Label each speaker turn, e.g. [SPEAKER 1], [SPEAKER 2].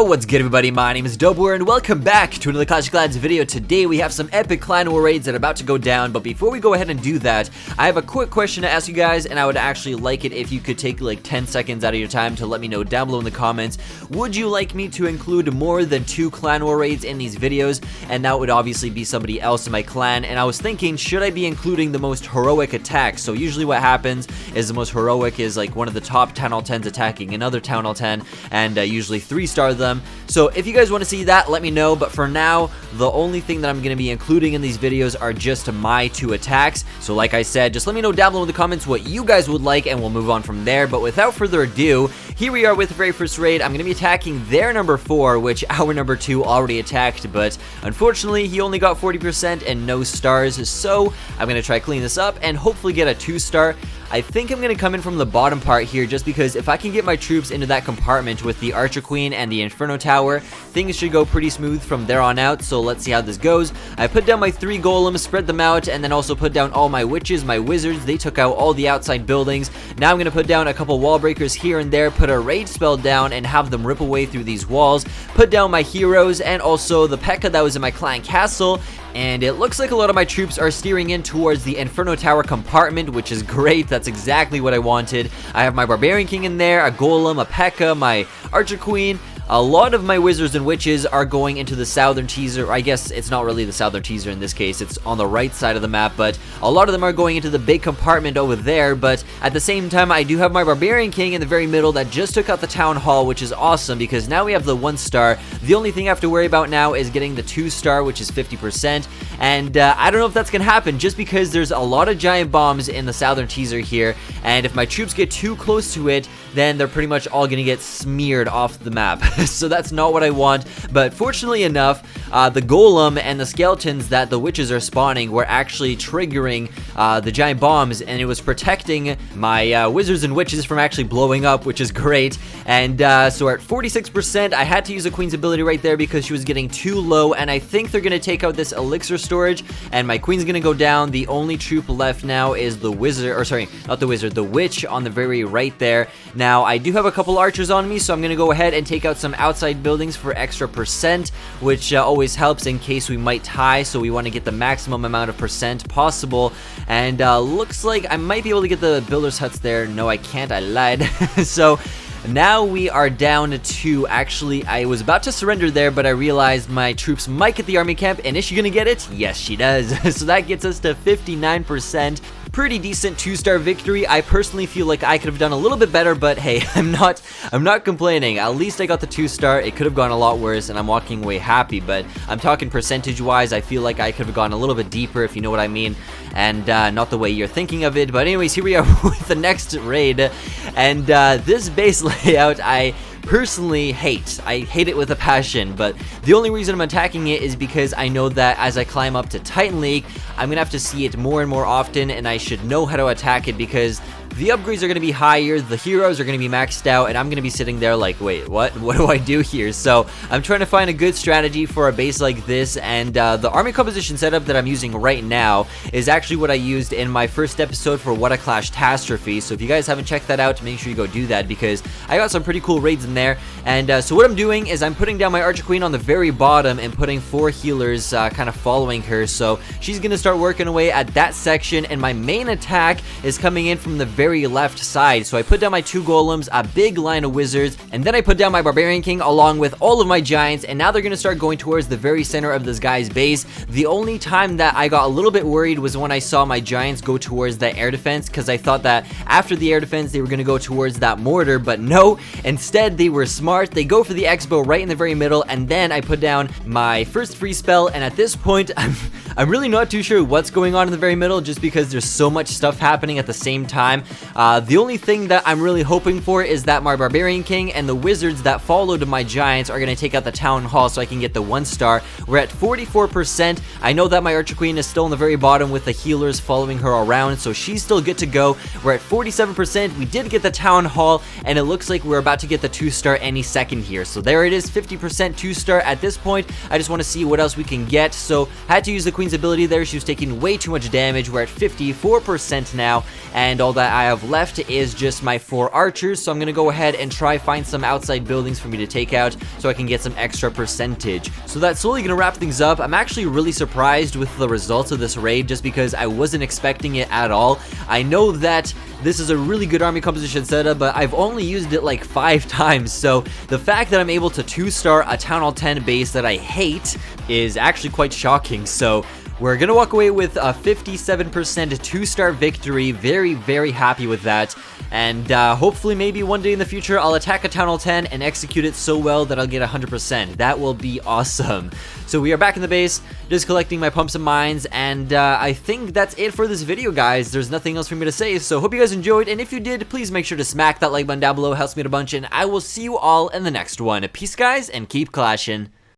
[SPEAKER 1] Yo, what's good everybody, my name is DubWar and welcome back to another Clash of Clans video. Today we have some epic clan war raids that are about to go down, but before we go ahead and do that, I have a quick question to ask you guys, and I would actually like it if you could take like 10 seconds out of your time to let me know down below in the comments. Would you like me to include more than 2 clan war raids in these videos? And that would obviously be somebody else in my clan, and I was thinking, should I be including the most heroic attacks? So usually what happens is the most heroic is like one of the top Town Hall 10s attacking another Town Hall 10, and usually 3-star them. So if you guys want to see that, let me know, but for now the only thing that I'm going to be including in these videos are just my 2 attacks. So like I said, just let me know down below in the comments what you guys would like and we'll move on from there. But without further ado, here we are with the very first raid. I'm going to be attacking their number 4, which our number 2 already attacked, but unfortunately he only got 40% and no stars. So I'm going to try clean this up and hopefully get a 2-star. I think I'm going to come in from the bottom part here, just because if I can get my troops into that compartment with the Archer Queen and the Inferno Tower, things should go pretty smooth from there on out. So let's see how this goes. I put down my 3 golems, spread them out, and then also put down all my witches, my wizards. They took out all the outside buildings. Now I'm going to put down a couple wall breakers here and there, put a rage spell down and have them rip away through these walls, put down my heroes and also the P.E.K.K.A. that was in my clan castle. And it looks like a lot of my troops are steering in towards the Inferno Tower compartment, which is great. That's exactly what I wanted. I have my Barbarian King in there, a Golem, a P.E.K.K.A., my Archer Queen. A lot of my wizards and witches are going into the southern teaser. I guess it's not really the southern teaser in this case, it's on the right side of the map, but a lot of them are going into the big compartment over there. But at the same time, I do have my Barbarian King in the very middle that just took out the Town Hall, which is awesome because now we have the 1-star. The only thing I have to worry about now is getting the 2-star, which is 50%, and I don't know if that's gonna happen just because there's a lot of giant bombs in the southern teaser here, and if my troops get too close to it, then they're pretty much all gonna get smeared off the map. So that's not what I want, but fortunately enough, the golem and the skeletons that the witches are spawning were actually triggering the giant bombs, and it was protecting my wizards and witches from actually blowing up, which is great. And so we're at 46%. I had to use a queen's ability right there because she was getting too low, and I think they're gonna take out this elixir storage, and my queen's gonna go down. The only troop left now is the wizard, or sorry, not the wizard, the witch on the very right there. Now I do have a couple archers on me, so I'm gonna go ahead and take out some outside buildings for extra percent, which always helps in case we might tie, so we want to get the maximum amount of percent possible. And looks like I might be able to get the builders huts there. No, I can't, I lied. So now we are down to, actually I was about to surrender there, but I realized my troops might get the army camp, and is she gonna get it? Yes, she does. So that gets us to 59%. Pretty decent 2-star victory. I personally feel like I could have done a little bit better, but hey, I'm not complaining. At least I got the 2-star. It could have gone a lot worse, and I'm walking away happy, but I'm talking percentage wise. I feel like I could have gone a little bit deeper, if you know what I mean, and not the way you're thinking of it. But anyways, here we are with the next raid, and this base layout I personally hate. I hate it with a passion, but the only reason I'm attacking it is because I know that as I climb up to Titan League, I'm gonna have to see it more and more often, and I should know how to attack it because the upgrades are going to be higher, the heroes are going to be maxed out, and I'm going to be sitting there like, wait, what do I do here? So I'm trying to find a good strategy for a base like this, and the army composition setup that I'm using right now is actually what I used in my first episode for What a Clash-tastrophe. So if you guys haven't checked that out, make sure you go do that because I got some pretty cool raids in there. And so what I'm doing is I'm putting down my Archer Queen on the very bottom and putting 4 healers kind of following her. So she's going to start working away at that section, and my main attack is coming in from the very left side. So I put down my 2 golems, a big line of wizards, and then I put down my Barbarian King along with all of my giants, and now they're going to start going towards the very center of this guy's base. The only time that I got a little bit worried was when I saw my giants go towards the air defense, because I thought that after the air defense they were going to go towards that mortar, but no, instead they were smart. They go for the X-bow right in the very middle, and then I put down my first free spell, and at this point I'm really not too sure what's going on in the very middle just because there's so much stuff happening at the same time. The only thing that I'm really hoping for is that my Barbarian King and the wizards that followed my giants are going to take out the Town Hall so I can get the 1-star. We're at 44%. I know that my Archer Queen is still in the very bottom with the healers following her around, so she's still good to go. We're at 47%. We did get the Town Hall, and it looks like we're about to get the 2-star any second here. So there it is, 50% 2-star at this point. I just want to see what else we can get, so I had to use the Queen's ability there. She was taking way too much damage. We're at 54% now, and all that I have left is just my 4 archers, so I'm gonna go ahead and try find some outside buildings for me to take out so I can get some extra percentage. So that's slowly gonna wrap things up. I'm actually really surprised with the results of this raid just because I wasn't expecting it at all. I know that this is a really good army composition setup, but I've only used it like 5 times, so the fact that I'm able to 2-star a Town Hall 10 base that I hate is actually quite shocking. So we're gonna walk away with a 57% 2-star victory. Very, very happy with that. And hopefully maybe one day in the future I'll attack a Town Hall 10 and execute it so well that I'll get 100%. That will be awesome. So we are back in the base, just collecting my pumps and mines, and I think that's it for this video, guys. There's nothing else for me to say, so hope you guys enjoyed, and if you did, please make sure to smack that like button down below. It helps me out a bunch, and I will see you all in the next one. Peace, guys, and keep clashing.